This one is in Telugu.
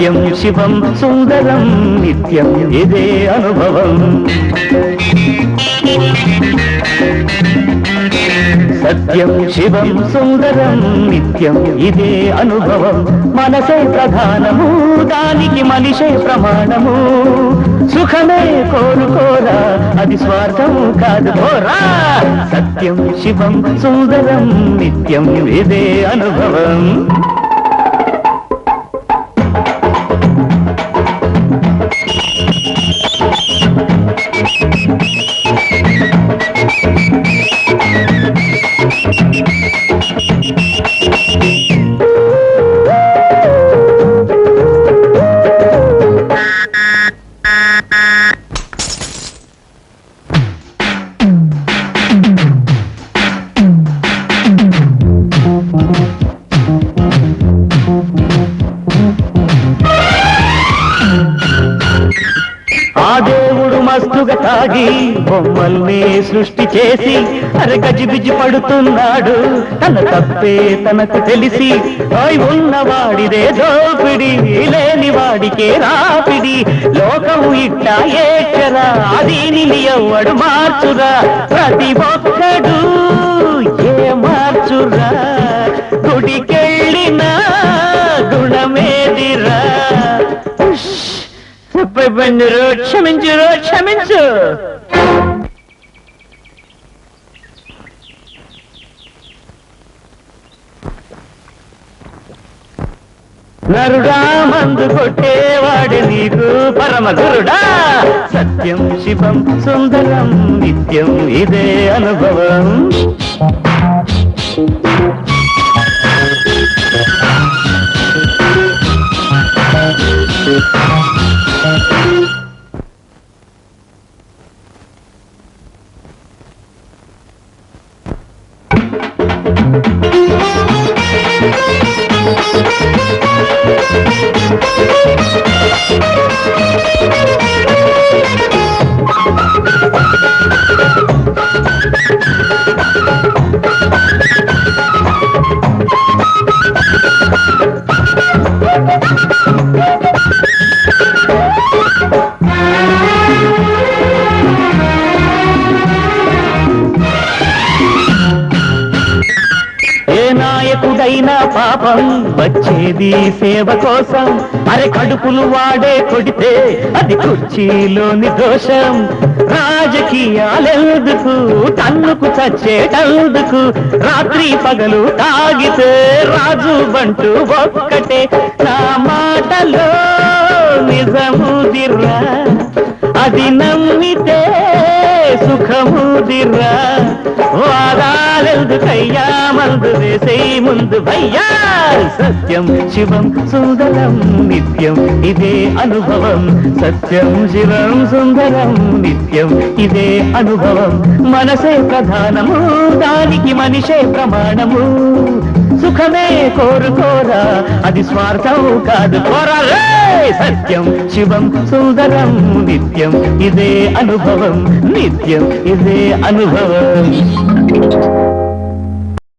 సత్యం శివం సుందరం నిత్యం ఇదే అనుభవం. సత్యం శివం సుందరం నిత్యం ఇదే అనుభవం. మనసే ప్రధానము, దానికి మనిషే ప్రమాణము. సుఖమే కోరుకోరా, అది స్వార్థం కాదు పోరా. సత్యం శివం సుందరం నిత్యం ఇదే అనుభవం. ఆ దేవుడు మస్తుగా తాగి బొమ్మల్ని సృష్టి చేసి అరే గజిబిజి పడుతున్నాడు. తన తప్పే తనకు తెలిసి ఉన్నవాడిదే దోపిడి, లేని వాడికే రాపిడి. లోకము ఇట్టా ఏచరా, దీనిని ఎవ్వడు మార్చురా. ప్రతి ఒక్కడు ఏ మార్చురా, గుడికెళ్ళినా గుణమేదిరా. బంధురు క్షమించురు, క్షమించు. నరుడా మందు కొట్టేవాడు నీకు పరమ గురుడా. సత్యం శివం సుందరం నిత్యం ఇదే అనుభవం. నాయకుడైనా పాపం వచ్చేది సేవ కోసం. అరే కడుపులు వాడే కొడితే అది కుర్చీలోని దోషం. రాజకీయాలెందుకు, తన్నుకు చచ్చేటందుకు. రాత్రి పగలు తాగితే రాజు బంటూ ఒక్కటే. నా మాటలో నిజముదిర్రా, అది నమ్మితే సుఖముదిర్రా. వాదాలెందుకయ్యా, మందు వేసే ముందు భయ్యా. సత్యం శివం సుందరం నిత్యం ఇదే అనుభవం. సత్యం శివం సుందరం నిత్యం ఇదే అనుభవం. మనసే ప్రధానము, దానికి మనిషే ప్రమాణము. సుఖమే కోరుకోరా, అది స్వార్థం కాదు కోరా. సత్యం శివం సుందరం నిత్యం ఇదే అనుభవం. నిత్యం ఇదే అనుభవం.